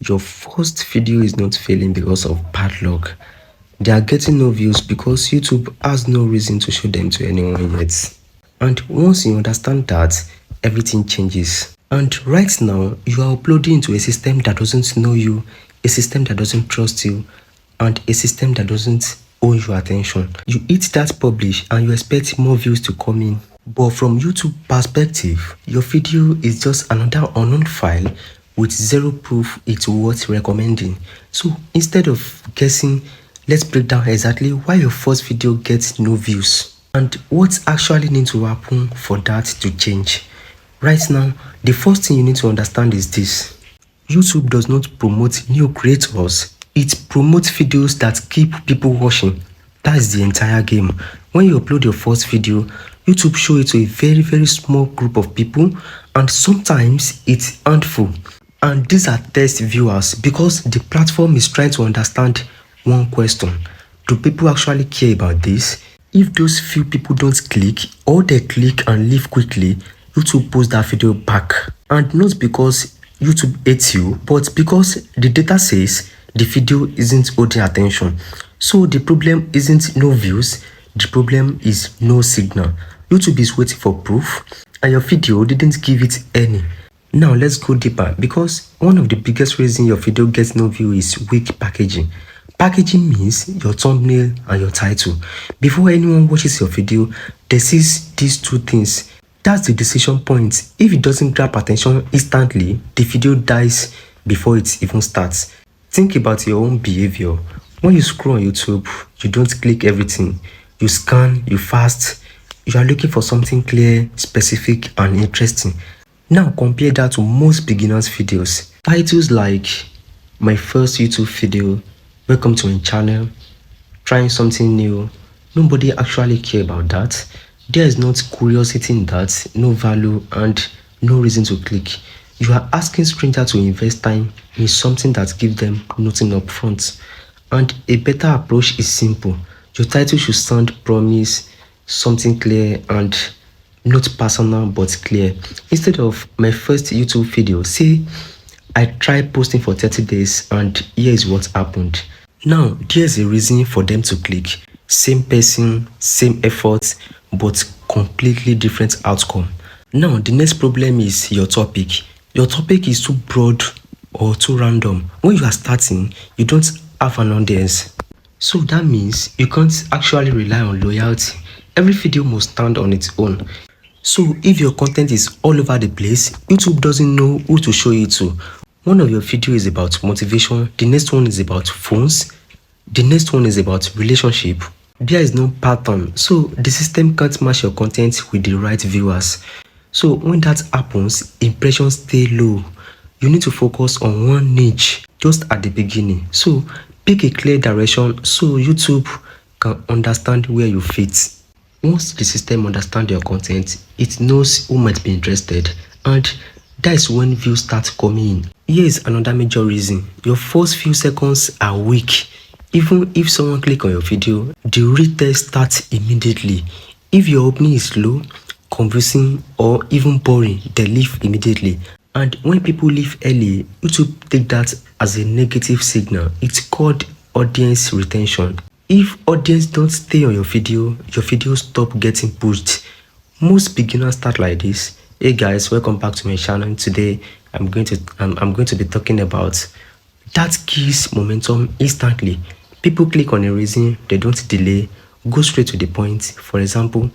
Your first video is not failing because of bad luck. They are getting no views because YouTube has no reason to show them to anyone yet. And once you understand that, everything changes. And right now, you are uploading into a system that doesn't know you, a system that doesn't trust you, and a system that doesn't owe your attention. You hit that publish and you expect more views to come in. But from YouTube perspective, your video is just another unknown file with zero proof it's worth recommending. So instead of guessing, let's break down exactly why your first video gets no views and what actually needs to happen for that to change. Right now, the first thing you need to understand is this. YouTube does not promote new creators, it promotes videos that keep people watching. That's the entire game. When you upload your first video, YouTube shows it to a very small group of people, and sometimes it's handful. And these are test viewers because the platform is trying to understand one question. Do people actually care about this? If those few people don't click, or they click and leave quickly, YouTube posts that video back. And not because YouTube hates you, but because the data says the video isn't holding attention. So the problem isn't no views, the problem is no signal. YouTube is waiting for proof, and your video didn't give it any. Now let's go deeper, because one of the biggest reasons your video gets no view is weak packaging. Packaging means your thumbnail and your title. Before anyone watches your video, they see these two things. That's the decision point. If it doesn't grab attention instantly, the video dies before it even starts. Think about your own behavior. When you scroll on YouTube, you don't click everything. You scan, you fast. You are looking for something clear, specific, and interesting. Now compare that to most beginners' videos. Titles like my first YouTube video, welcome to my channel, trying something new. Nobody actually care about that. There is not curiosity in that, no value, and no reason to click. You are asking strangers to invest time in something that gives them nothing up front. And a better approach is simple. Your title should sound promise, something clear, and not personal but clear. Instead of my first YouTube video, say I tried posting for 30 days and here is what happened. Now there's a reason for them to click. Same person, same effort, but completely different outcome. Now the next problem is your topic. Your topic is too broad or too random. When you are starting, you don't have an audience. So that means you can't actually rely on loyalty. Every video must stand on its own. So if your content is all over the place, YouTube doesn't know who to show it to. One of your videos is about motivation, the next one is about phones, the next one is about relationship. There is no pattern, so the system can't match your content with the right viewers. So when that happens, impressions stay low. You need to focus on one niche just at the beginning. So pick a clear direction so YouTube can understand where you fit. Once the system understands your content, it knows who might be interested, and that is when views start coming in. Here is another major reason. Your first few seconds are weak. Even if someone clicks on your video, the retest starts immediately. If your opening is low, confusing, or even boring, they leave immediately. And when people leave early, YouTube take that as a negative signal. It's called audience retention. If audience don't stay on your video stop getting pushed. Most beginners start like this. Hey guys, welcome back to my channel. Today I'm going to be talking about that kills momentum instantly. People click on a reason, they don't delay, go straight to the point. For example,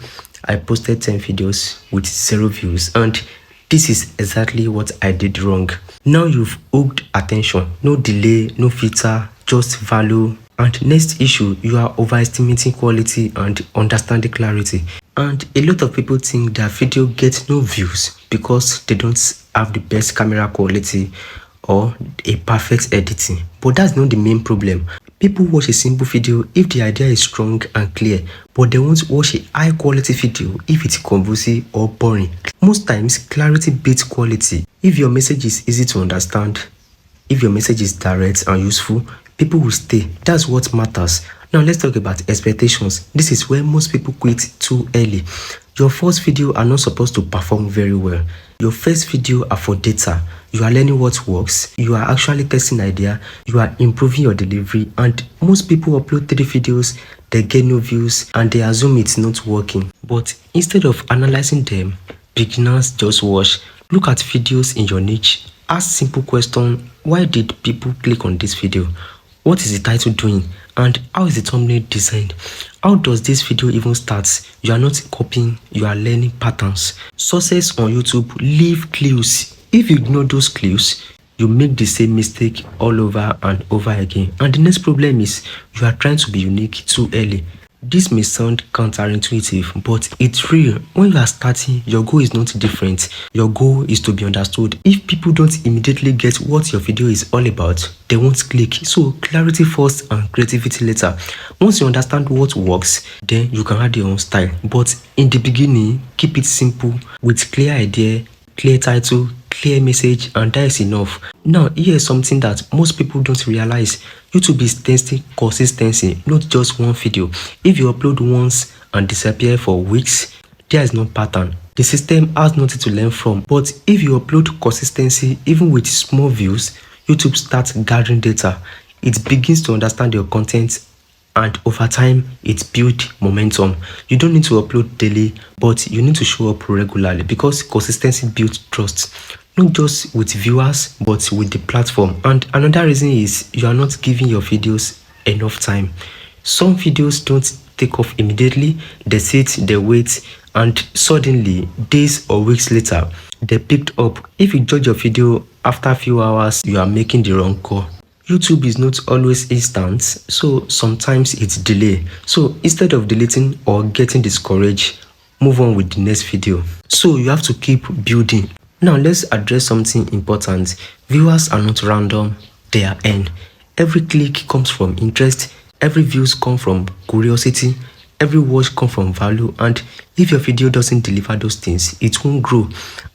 I posted 10 videos with 0 views, and this is exactly what I did wrong. Now you've hooked attention. No delay, no filter, just value. And next issue, you are overestimating quality and understanding clarity. And a lot of people think their video gets no views because they don't have the best camera quality or a perfect editing. But that's not the main problem. People watch a simple video if the idea is strong and clear, but they won't watch a high quality video if it's convoluted or boring. Most times, clarity beats quality. If your message is easy to understand, if your message is direct and useful, people will stay. That's what matters. Now let's talk about expectations. This is where most people quit too early. Your first video are not supposed to perform very well. Your first video are for data. You are learning what works, you are actually testing idea, you are improving your delivery, and most people upload 3 videos, they get no views and they assume it's not working. But instead of analyzing them, beginners just watch. Look at videos in your niche. Ask simple question: why did people click on this video? What is the title doing? And how is the thumbnail designed? How does this video even start? You are not copying, you are learning patterns. Success on YouTube leave clues. If you ignore those clues, you make the same mistake all over and over again. And the next problem is you are trying to be unique too early. This may sound counterintuitive, but it's real. When you are starting, your goal is not different. Your goal is to be understood. If people don't immediately get what your video is all about, they won't click. So clarity first and creativity later. Once you understand what works, then you can add your own style. But in the beginning, keep it simple with clear idea, clear title, clear message, and that is enough. Now, here's something that most people don't realize. YouTube is testing consistency, not just one video. If you upload once and disappear for weeks, there is no pattern. The system has nothing to learn from. But if you upload consistency, even with small views, YouTube starts gathering data. It begins to understand your content, and over time it builds momentum. You don't need to upload daily, but you need to show up regularly, because consistency builds trust, not just with viewers but with the platform. And another reason is you are not giving your videos enough time. Some videos don't take off immediately. They sit, they wait, and suddenly days or weeks later they picked up. If you judge your video after a few hours, you are making the wrong call. YouTube is not always instant, so sometimes it's delay. So instead of deleting or getting discouraged, move on with the next video. So you have to keep building. Now let's address something important. Viewers are not random, they are earned. Every click comes from interest, every views come from curiosity, every watch comes from value. And if your video doesn't deliver those things, it won't grow.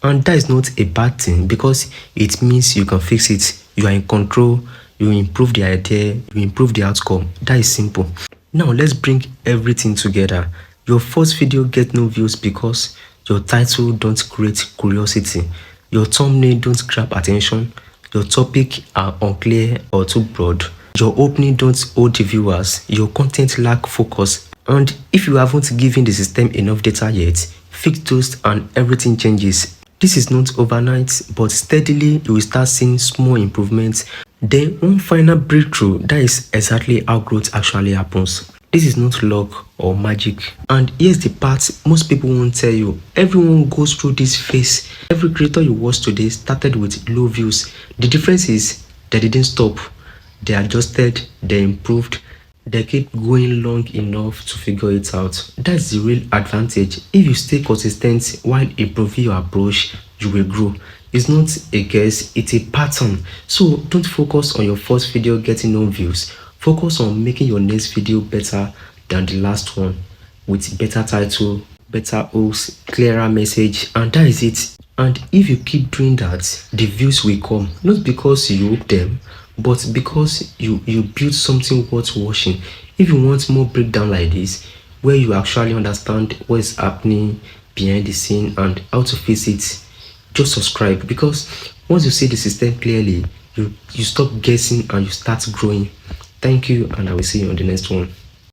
And that is not a bad thing, because it means you can fix it. You are in control. You improve the idea, you improve the outcome. That is simple. Now let's bring everything together. Your first video gets no views because your title don't create curiosity, your thumbnail don't grab attention, your topic are unclear or too broad, your opening don't hold the viewers, your content lack focus. And if you haven't given the system enough data yet, fix those and everything changes. This is not overnight, but steadily you will start seeing small improvements. Then one final breakthrough. That is exactly how growth actually happens. This is not luck or magic. And here's the part most people won't tell you. Everyone goes through this phase. Every creator you watch today started with low views. The difference is they didn't stop. They adjusted, they improved, they keep going long enough to figure it out. That's the real advantage. If you stay consistent while improving your approach, you will grow. It's not a guess, it's a pattern. So don't focus on your first video getting no views. Focus on making your next video better than the last one, with better title, better hooks, clearer message, and that is it. And if you keep doing that, the views will come, not because you hope them, but because you build something worth watching. If you want more breakdown like this, where you actually understand what is happening behind the scene and how to fix it, just subscribe, because once you see the system clearly, you stop guessing and you start growing. Thank you, and I will see you on the next one.